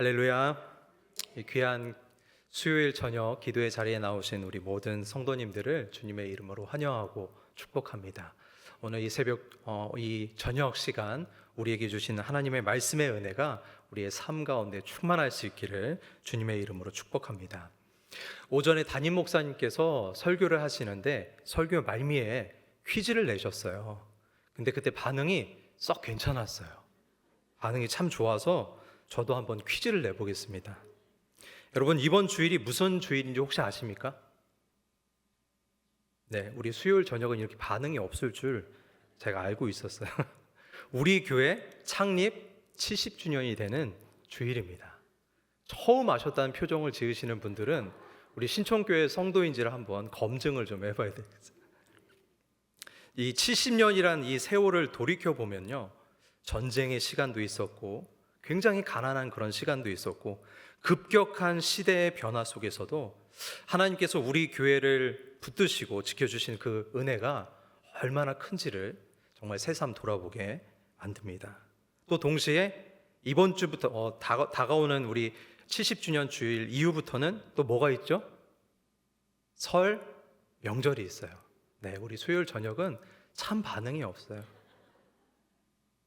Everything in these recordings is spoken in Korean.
할렐루야. 이 귀한 수요일 저녁 기도의 자리에 나오신 우리 모든 성도님들을 주님의 이름으로 환영하고 축복합니다. 오늘 이 새벽 이 저녁 시간 우리에게 주시는 하나님의 말씀의 은혜가 우리의 삶 가운데 충만할 수 있기를 주님의 이름으로 축복합니다. 오전에 담임 목사님께서 설교를 하시는데 설교 말미에 퀴즈를 내셨어요. 근데 그때 반응이 썩 괜찮았어요. 반응이 참 좋아서 저도 한번 퀴즈를 내보겠습니다. 여러분, 이번 주일이 무슨 주일인지 혹시 아십니까? 네, 우리 수요일 저녁은 이렇게 반응이 없을 줄 제가 알고 있었어요. 우리 교회 창립 70주년이 되는 주일입니다. 처음 아셨다는 표정을 지으시는 분들은 우리 신촌교회 성도인지를 한번 검증을 좀 해봐야 되겠어요. 이 70년이란 이 세월을 돌이켜보면요, 전쟁의 시간도 있었고 굉장히 가난한 그런 시간도 있었고 급격한 시대의 변화 속에서도 하나님께서 우리 교회를 붙드시고 지켜주신 그 은혜가 얼마나 큰지를 정말 새삼 돌아보게 만듭니다. 또 동시에 이번 주부터 다가오는 우리 70주년 주일 이후부터는 또 뭐가 있죠? 설 명절이 있어요. 네, 우리 수요일 저녁은 참 반응이 없어요.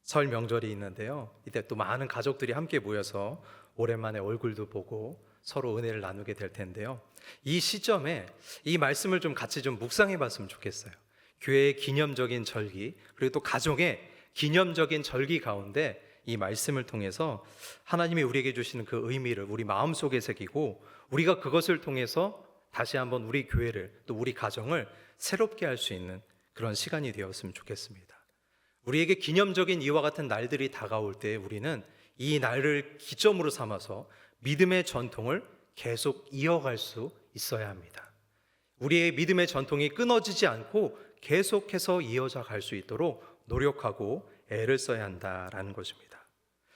설 명절이 있는데요, 이때 또 많은 가족들이 함께 모여서 오랜만에 얼굴도 보고 서로 은혜를 나누게 될 텐데요, 이 시점에 이 말씀을 좀 같이 좀 묵상해 봤으면 좋겠어요. 교회의 기념적인 절기, 그리고 또 가족의 기념적인 절기 가운데 이 말씀을 통해서 하나님이 우리에게 주시는 그 의미를 우리 마음속에 새기고 우리가 그것을 통해서 다시 한번 우리 교회를 또 우리 가정을 새롭게 할 수 있는 그런 시간이 되었으면 좋겠습니다. 우리에게 기념적인 이와 같은 날들이 다가올 때 우리는 이 날을 기점으로 삼아서 믿음의 전통을 계속 이어갈 수 있어야 합니다. 우리의 믿음의 전통이 끊어지지 않고 계속해서 이어져 갈 수 있도록 노력하고 애를 써야 한다라는 것입니다.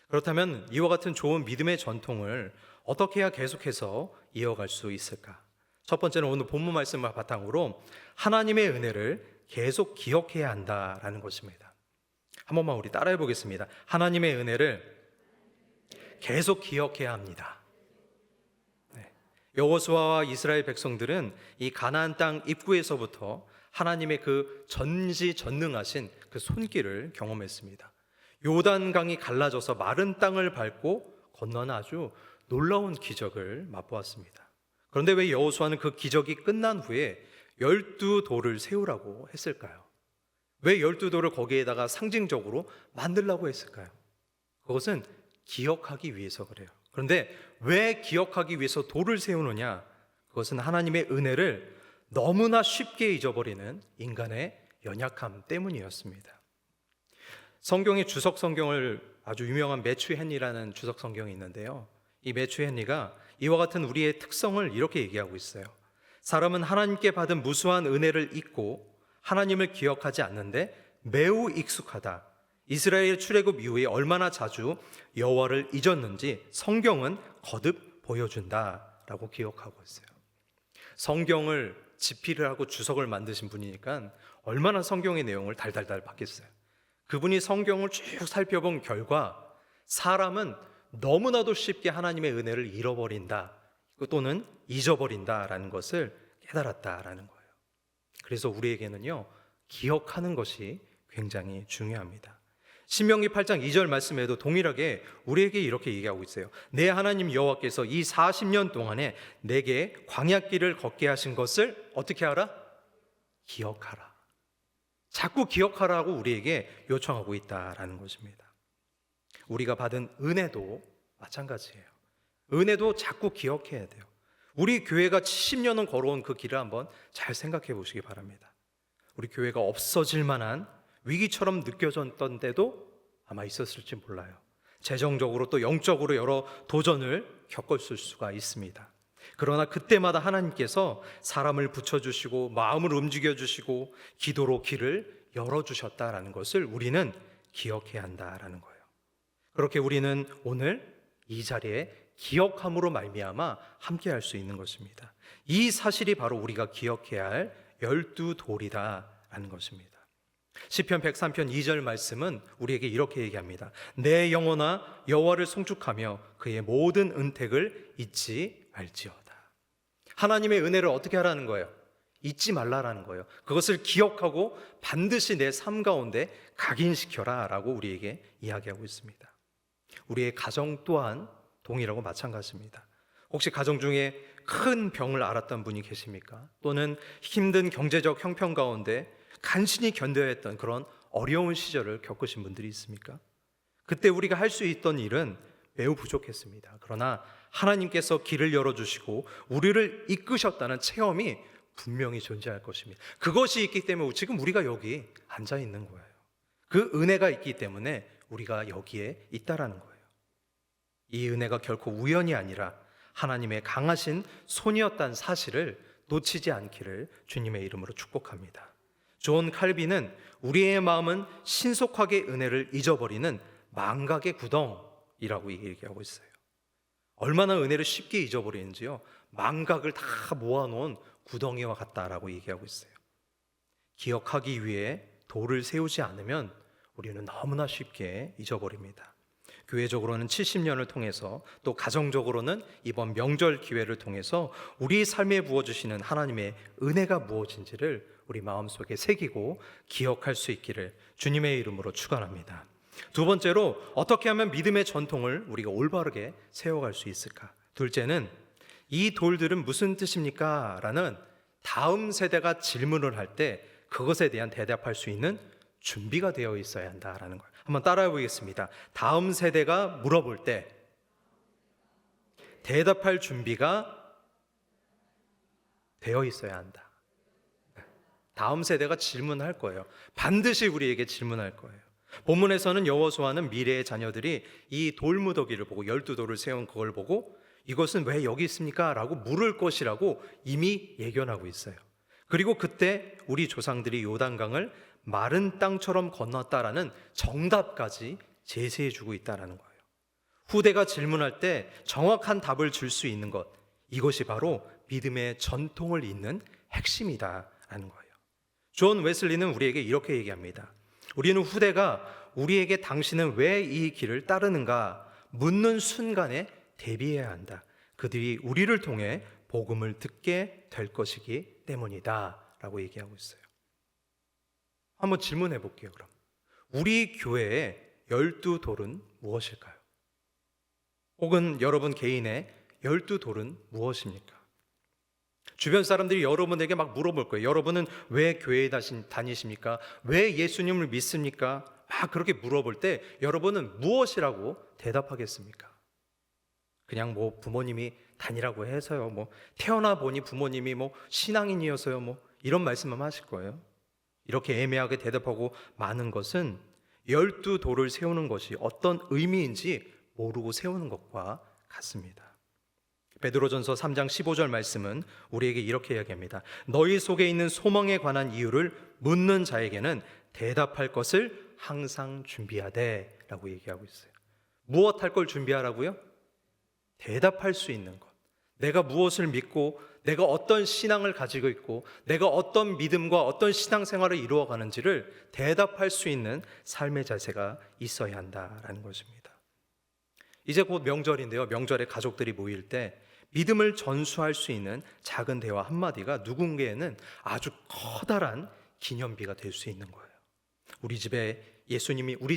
그렇다면 이와 같은 좋은 믿음의 전통을 어떻게 해야 계속해서 이어갈 수 있을까? 첫 번째는 오늘 본문 말씀을 바탕으로 하나님의 은혜를 계속 기억해야 한다라는 것입니다. 한 번만 우리 따라해 보겠습니다. 하나님의 은혜를 계속 기억해야 합니다. 네. 여호수아와 이스라엘 백성들은 이 가나안 땅 입구에서부터 하나님의 그 전지전능하신 그 손길을 경험했습니다. 요단강이 갈라져서 마른 땅을 밟고 건너는 아주 놀라운 기적을 맛보았습니다. 그런데 왜 여호수아는 그 기적이 끝난 후에 12돌을 세우라고 했을까요? 왜 12돌을 거기에다가 상징적으로 만들라고 했을까요? 그것은 기억하기 위해서 그래요. 그런데 왜 기억하기 위해서 돌을 세우느냐? 그것은 하나님의 은혜를 너무나 쉽게 잊어버리는 인간의 연약함 때문이었습니다. 성경의 주석 성경을 아주 유명한 매추 헨리라는 주석 성경이 있는데요, 이 매추 헨리가 이와 같은 우리의 특성을 이렇게 얘기하고 있어요. 사람은 하나님께 받은 무수한 은혜를 잊고 하나님을 기억하지 않는데 매우 익숙하다. 이스라엘 출애굽 이후에 얼마나 자주 여호와를 잊었는지 성경은 거듭 보여준다라고 기억하고 있어요. 성경을 집필을 하고 주석을 만드신 분이니까 얼마나 성경의 내용을 달달달 받겠어요. 그분이 성경을 쭉 살펴본 결과 사람은 너무나도 쉽게 하나님의 은혜를 잃어버린다 또는 잊어버린다라는 것을 깨달았다라는 거예요. 그래서 우리에게는요, 기억하는 것이 굉장히 중요합니다. 신명기 8장 2절 말씀에도 동일하게 우리에게 이렇게 얘기하고 있어요. 내 하나님 여호와께서 이 40년 동안에 내게 광야길을 걷게 하신 것을 어떻게 하라? 기억하라. 자꾸 기억하라고 우리에게 요청하고 있다라는 것입니다. 우리가 받은 은혜도 마찬가지예요. 은혜도 자꾸 기억해야 돼요. 우리 교회가 70년은 걸어온 그 길을 한번 잘 생각해 보시기 바랍니다. 우리 교회가 없어질 만한 위기처럼 느껴졌던 때도 아마 있었을지 몰라요. 재정적으로 또 영적으로 여러 도전을 겪었을 수가 있습니다. 그러나 그때마다 하나님께서 사람을 붙여주시고 마음을 움직여주시고 기도로 길을 열어주셨다라는 것을 우리는 기억해야 한다라는 거예요. 그렇게 우리는 오늘 이 자리에 기억함으로 말미암아 함께 할 수 있는 것입니다. 이 사실이 바로 우리가 기억해야 할 12돌이다라는 것입니다. 시편 103편 2절 말씀은 우리에게 이렇게 얘기합니다. 내 영혼아 여호와를 송축하며 그의 모든 은택을 잊지 말지어다. 하나님의 은혜를 어떻게 하라는 거예요? 잊지 말라라는 거예요. 그것을 기억하고 반드시 내 삶 가운데 각인시켜라 라고 우리에게 이야기하고 있습니다. 우리의 가정 또한 동일하고 마찬가지입니다. 혹시 가정 중에 큰 병을 앓았던 분이 계십니까? 또는 힘든 경제적 형편 가운데 간신히 견뎌야 했던 그런 어려운 시절을 겪으신 분들이 있습니까? 그때 우리가 할 수 있던 일은 매우 부족했습니다. 그러나 하나님께서 길을 열어주시고 우리를 이끄셨다는 체험이 분명히 존재할 것입니다. 그것이 있기 때문에 지금 우리가 여기 앉아 있는 거예요. 그 은혜가 있기 때문에 우리가 여기에 있다라는 거예요. 이 은혜가 결코 우연이 아니라 하나님의 강하신 손이었다는 사실을 놓치지 않기를 주님의 이름으로 축복합니다. 존 칼빈은 우리의 마음은 신속하게 은혜를 잊어버리는 망각의 구덩이라고 얘기하고 있어요. 얼마나 은혜를 쉽게 잊어버리는지요. 망각을 다 모아놓은 구덩이와 같다라고 얘기하고 있어요. 기억하기 위해 돌을 세우지 않으면 우리는 너무나 쉽게 잊어버립니다. 교회적으로는 70년을 통해서 또 가정적으로는 이번 명절 기회를 통해서 우리 삶에 부어주시는 하나님의 은혜가 무엇인지를 우리 마음속에 새기고 기억할 수 있기를 주님의 이름으로 축원합니다. 두 번째로 어떻게 하면 믿음의 전통을 우리가 올바르게 세워갈 수 있을까? 둘째는 이 돌들은 무슨 뜻입니까? 라는 다음 세대가 질문을 할 때 그것에 대한 대답할 수 있는 준비가 되어 있어야 한다라는 거예요. 한번 따라해 보겠습니다. 다음 세대가 물어볼 때 대답할 준비가 되어 있어야 한다. 다음 세대가 질문할 거예요. 반드시 우리에게 질문할 거예요. 본문에서는 여호수아는 미래의 자녀들이 이 돌무더기를 보고 12돌을 세운 그걸 보고 이것은 왜 여기 있습니까? 라고 물을 것이라고 이미 예견하고 있어요. 그리고 그때 우리 조상들이 요단강을 마른 땅처럼 건넜다라는 정답까지 제시해 주고 있다는 거예요. 후대가 질문할 때 정확한 답을 줄 수 있는 것, 이것이 바로 믿음의 전통을 잇는 핵심이다라는 거예요. 존 웨슬리는 우리에게 이렇게 얘기합니다. 우리는 후대가 우리에게 당신은 왜 이 길을 따르는가 묻는 순간에 대비해야 한다. 그들이 우리를 통해 복음을 듣게 될 것이기 때문이다 라고 얘기하고 있어요. 한번 질문해 볼게요. 그럼 우리 교회의 12돌은 무엇일까요? 혹은 여러분 개인의 12돌은 무엇입니까? 주변 사람들이 여러분에게 막 물어볼 거예요. 여러분은 왜 교회에 다니십니까? 왜 예수님을 믿습니까? 막 그렇게 물어볼 때 여러분은 무엇이라고 대답하겠습니까? 그냥 뭐 부모님이 다니라고 해서요. 뭐 태어나 보니 부모님이 뭐 신앙인이어서요. 뭐 이런 말씀만 하실 거예요. 이렇게 애매하게 대답하고 많은 것은 12돌을 세우는 것이 어떤 의미인지 모르고 세우는 것과 같습니다. 베드로전서 3장 15절 말씀은 우리에게 이렇게 이야기합니다. 너희 속에 있는 소망에 관한 이유를 묻는 자에게는 대답할 것을 항상 준비하되 라고 얘기하고 있어요. 무엇 할 걸 준비하라고요? 대답할 수 있는 것. 내가 무엇을 믿고 내가 어떤 신앙을 가지고 있고 내가 어떤 믿음과 어떤 신앙생활을 이루어가는지를 대답할 수 있는 삶의 자세가 있어야 한다라는 것입니다. 이제 곧 명절인데요. 명절에 가족들이 모일 때 믿음을 전수할 수 있는 작은 대화 한마디가 누군가에는 아주 커다란 기념비가 될 수 있는 거예요. 우리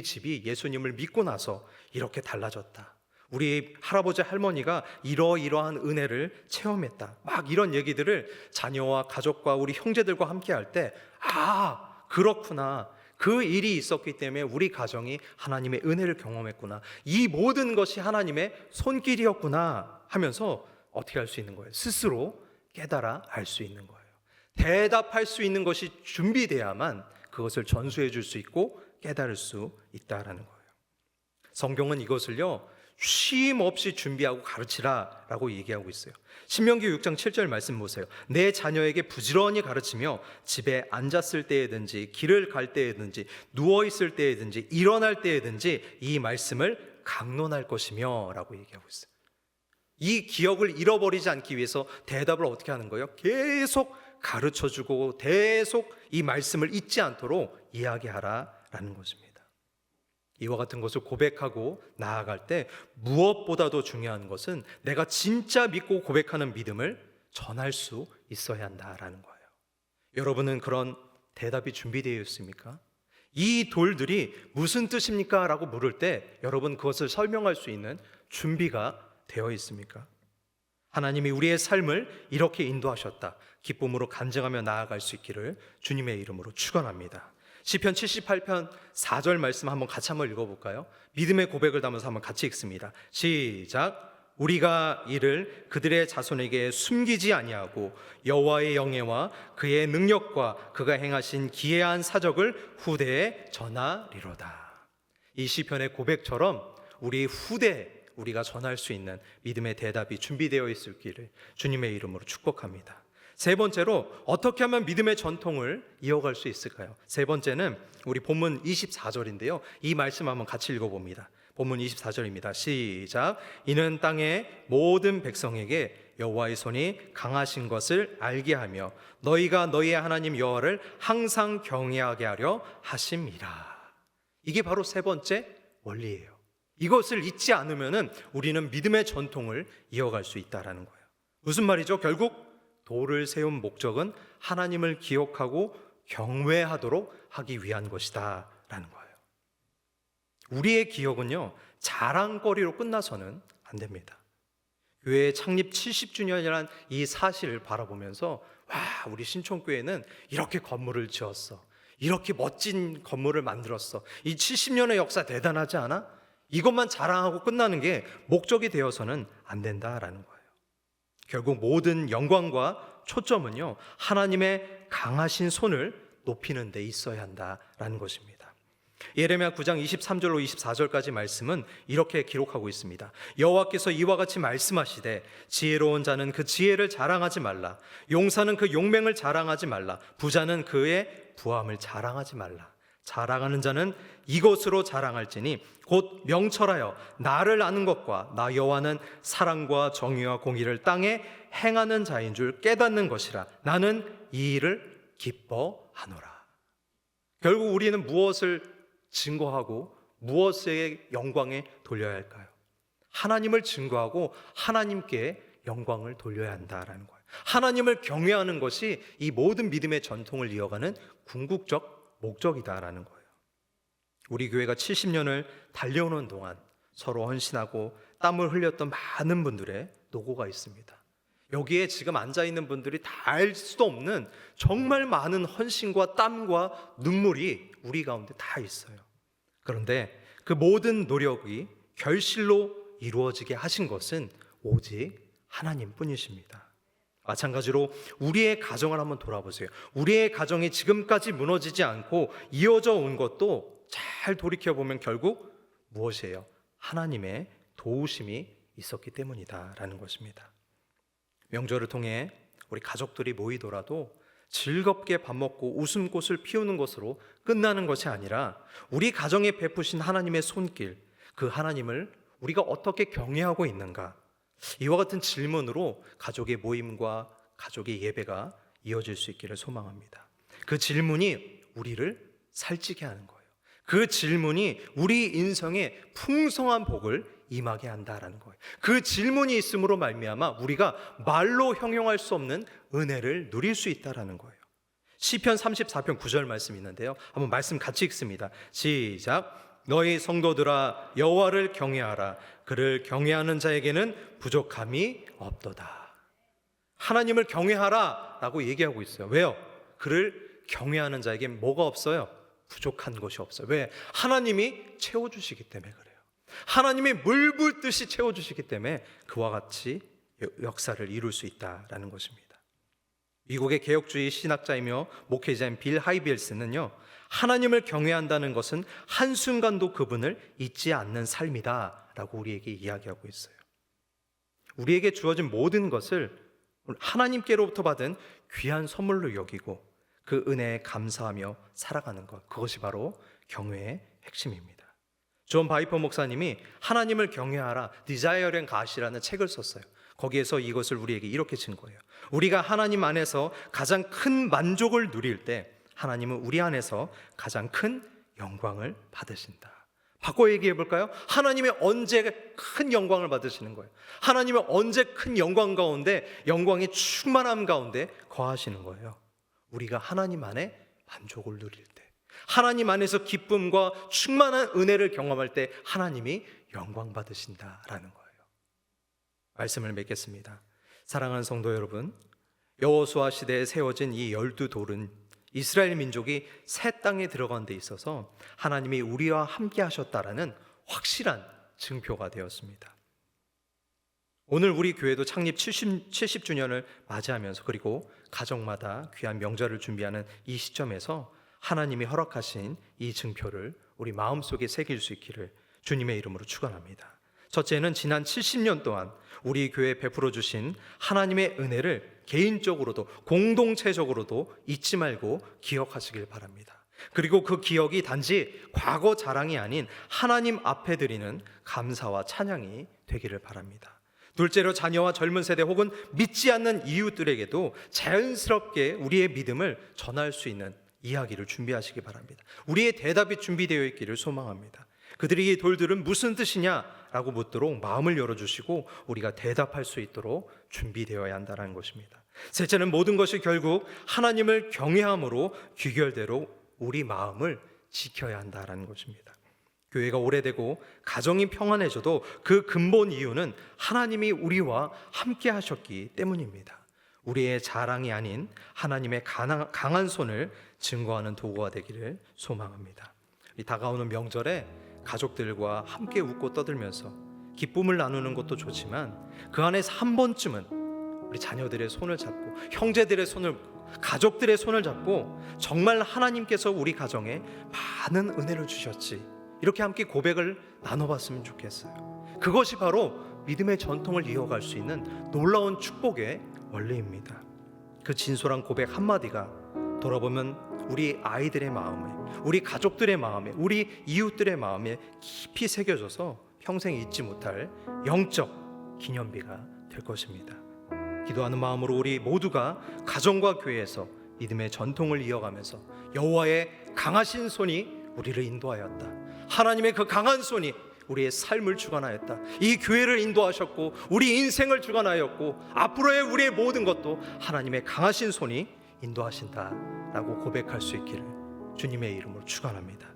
집이 예수님을 믿고 나서 이렇게 달라졌다. 우리 할아버지 할머니가 이러이러한 은혜를 체험했다. 막 이런 얘기들을 자녀와 가족과 우리 형제들과 함께 할 때 그렇구나. 그 일이 있었기 때문에 우리 가정이 하나님의 은혜를 경험했구나. 이 모든 것이 하나님의 손길이었구나 하면서 어떻게 할 수 있는 거예요? 스스로 깨달아 알 수 있는 거예요. 대답할 수 있는 것이 준비돼야만 그것을 전수해 줄 수 있고 깨달을 수 있다라는 거예요. 성경은 이것을요 쉼 없이 준비하고 가르치라 라고 얘기하고 있어요. 신명기 6장 7절 말씀 보세요. 내 자녀에게 부지런히 가르치며 집에 앉았을 때에든지 길을 갈 때에든지 누워있을 때에든지 일어날 때에든지 이 말씀을 강론할 것이며 라고 얘기하고 있어요. 이 기억을 잃어버리지 않기 위해서 대답을 어떻게 하는 거예요? 계속 가르쳐주고 계속 이 말씀을 잊지 않도록 이야기하라라는 것입니다. 이와 같은 것을 고백하고 나아갈 때 무엇보다도 중요한 것은 내가 진짜 믿고 고백하는 믿음을 전할 수 있어야 한다라는 거예요. 여러분은 그런 대답이 준비되어 있습니까? 이 돌들이 무슨 뜻입니까? 라고 물을 때 여러분 그것을 설명할 수 있는 준비가 되어 있습니까? 하나님이 우리의 삶을 이렇게 인도하셨다. 기쁨으로 간증하며 나아갈 수 있기를 주님의 이름으로 축원합니다. 시편 78편 4절 말씀 한번 같이 한번 읽어볼까요? 믿음의 고백을 담아서 한번 같이 읽습니다. 시작. 우리가 이를 그들의 자손에게 숨기지 아니하고 여호와의 영예와 그의 능력과 그가 행하신 기이한 사적을 후대에 전하리로다. 이 시편의 고백처럼 우리 후대에 우리가 전할 수 있는 믿음의 대답이 준비되어 있을기를 주님의 이름으로 축복합니다. 세 번째로 어떻게 하면 믿음의 전통을 이어갈 수 있을까요? 세 번째는 우리 본문 24절인데요. 이 말씀 한번 같이 읽어봅니다. 본문 24절입니다. 시작. 이는 땅의 모든 백성에게 여호와의 손이 강하신 것을 알게 하며 너희가 너희의 하나님 여호와를 항상 경외하게 하려 하심이라. 이게 바로 세 번째 원리예요. 이것을 잊지 않으면 우리는 믿음의 전통을 이어갈 수 있다는 거예요. 무슨 말이죠? 결국 돌을 세운 목적은 하나님을 기억하고 경외하도록 하기 위한 것이다 라는 거예요. 우리의 기억은요, 자랑거리로 끝나서는 안 됩니다. 교회 창립 70주년이라는 이 사실을 바라보면서 와, 우리 신촌교회는 이렇게 건물을 지었어, 이렇게 멋진 건물을 만들었어, 이 70년의 역사 대단하지 않아? 이것만 자랑하고 끝나는 게 목적이 되어서는 안 된다라는 거예요. 결국 모든 영광과 초점은요, 하나님의 강하신 손을 높이는 데 있어야 한다라는 것입니다. 예레미야 9장 23절로 24절까지 말씀은 이렇게 기록하고 있습니다. 여호와께서 이와 같이 말씀하시되 지혜로운 자는 그 지혜를 자랑하지 말라. 용사는 그 용맹을 자랑하지 말라. 부자는 그의 부함을 자랑하지 말라. 자랑하는 자는 이것으로 자랑할지니 곧 명철하여 나를 아는 것과 나 여호와는 사랑과 정의와 공의를 땅에 행하는 자인 줄 깨닫는 것이라. 나는 이 일을 기뻐하노라. 결국 우리는 무엇을 증거하고 무엇의 영광에 돌려야 할까요? 하나님을 증거하고 하나님께 영광을 돌려야 한다라는 거예요. 하나님을 경외하는 것이 이 모든 믿음의 전통을 이어가는 궁극적 목적이다라는 거예요. 우리 교회가 70년을 달려오는 동안 서로 헌신하고 땀을 흘렸던 많은 분들의 노고가 있습니다. 여기에 지금 앉아있는 분들이 다 알 수도 없는 정말 많은 헌신과 땀과 눈물이 우리 가운데 다 있어요. 그런데 그 모든 노력이 결실로 이루어지게 하신 것은 오직 하나님뿐이십니다. 마찬가지로 우리의 가정을 한번 돌아보세요. 우리의 가정이 지금까지 무너지지 않고 이어져 온 것도 잘 돌이켜보면 결국 무엇이에요? 하나님의 도우심이 있었기 때문이다라는 것입니다. 명절을 통해 우리 가족들이 모이더라도 즐겁게 밥 먹고 웃음꽃을 피우는 것으로 끝나는 것이 아니라 우리 가정에 베푸신 하나님의 손길, 그 하나님을 우리가 어떻게 경외하고 있는가, 이와 같은 질문으로 가족의 모임과 가족의 예배가 이어질 수 있기를 소망합니다. 그 질문이 우리를 살찌게 하는 거예요. 그 질문이 우리 인생에 풍성한 복을 임하게 한다라는 거예요. 그 질문이 있음으로 말미암아 우리가 말로 형용할 수 없는 은혜를 누릴 수 있다라는 거예요. 시편 34편 9절 말씀이 있는데요. 한번 말씀 같이 읽습니다. 시작. 너희 성도들아 여호와를 경외하라. 그를 경외하는 자에게는 부족함이 없도다. 하나님을 경외하라 라고 얘기하고 있어요. 왜요? 그를 경외하는 자에게 뭐가 없어요? 부족한 것이 없어요. 왜? 하나님이 채워주시기 때문에 그래요. 하나님이 물 붓듯이 채워주시기 때문에 그와 같이 역사를 이룰 수 있다라는 것입니다. 미국의 개혁주의 신학자이며 목회자인 빌 하이빌스는요, 하나님을 경외한다는 것은 한순간도 그분을 잊지 않는 삶이다 라고 우리에게 이야기하고 있어요. 우리에게 주어진 모든 것을 하나님께로부터 받은 귀한 선물로 여기고 그 은혜에 감사하며 살아가는 것, 그것이 바로 경외의 핵심입니다. 존 바이퍼 목사님이 하나님을 경외하라 Desiring God이라는 책을 썼어요. 거기에서 이것을 우리에게 이렇게 친 거예요. 우리가 하나님 안에서 가장 큰 만족을 누릴 때 하나님은 우리 안에서 가장 큰 영광을 받으신다. 바꿔 얘기해 볼까요? 하나님이 언제 큰 영광을 받으시는 거예요? 하나님은 언제 큰 영광 가운데, 영광의 충만함 가운데 거하시는 거예요? 우리가 하나님 안에 만족을 누릴 때, 하나님 안에서 기쁨과 충만한 은혜를 경험할 때 하나님이 영광 받으신다라는 거예요. 말씀을 맺겠습니다. 사랑하는 성도 여러분, 여호수아 시대에 세워진 이 12돌은 이스라엘 민족이 새 땅에 들어간 데 있어서 하나님이 우리와 함께 하셨다라는 확실한 증표가 되었습니다. 오늘 우리 교회도 창립 70주년을 맞이하면서, 그리고 가정마다 귀한 명절을 준비하는 이 시점에서 하나님이 허락하신 이 증표를 우리 마음속에 새길 수 있기를 주님의 이름으로 축원합니다. 첫째는 지난 70년 동안 우리 교회에 베풀어 주신 하나님의 은혜를 개인적으로도 공동체적으로도 잊지 말고 기억하시길 바랍니다. 그리고 그 기억이 단지 과거 자랑이 아닌 하나님 앞에 드리는 감사와 찬양이 되기를 바랍니다. 둘째로 자녀와 젊은 세대 혹은 믿지 않는 이웃들에게도 자연스럽게 우리의 믿음을 전할 수 있는 이야기를 준비하시기 바랍니다. 우리의 대답이 준비되어 있기를 소망합니다. 그들이 이 돌들은 무슨 뜻이냐라고 묻도록 마음을 열어주시고 우리가 대답할 수 있도록 준비되어야 한다는 것입니다. 셋째는 모든 것이 결국 하나님을 경외함으로 귀결대로 우리 마음을 지켜야 한다는 것입니다. 교회가 오래되고 가정이 평안해져도 그 근본 이유는 하나님이 우리와 함께 하셨기 때문입니다. 우리의 자랑이 아닌 하나님의 강한 손을 증거하는 도구가 되기를 소망합니다. 이 다가오는 명절에 가족들과 함께 웃고 떠들면서 기쁨을 나누는 것도 좋지만 그 안에서 한 번쯤은 우리 자녀들의 손을 잡고 형제들의 손을, 가족들의 손을 잡고 정말 하나님께서 우리 가정에 많은 은혜를 주셨지, 이렇게 함께 고백을 나눠봤으면 좋겠어요. 그것이 바로 믿음의 전통을 이어갈 수 있는 놀라운 축복의 원리입니다. 그 진솔한 고백 한마디가 돌아보면 우리 아이들의 마음에, 우리 가족들의 마음에, 우리 이웃들의 마음에 깊이 새겨져서 평생 잊지 못할 영적 기념비가 될 것입니다. 기도하는 마음으로 우리 모두가 가정과 교회에서 믿음의 전통을 이어가면서 여호와의 강하신 손이 우리를 인도하였다, 하나님의 그 강한 손이 우리의 삶을 주관하였다, 이 교회를 인도하셨고 우리 인생을 주관하였고 앞으로의 우리의 모든 것도 하나님의 강하신 손이 인도하신다라고 고백할 수 있기를 주님의 이름으로 축원합니다.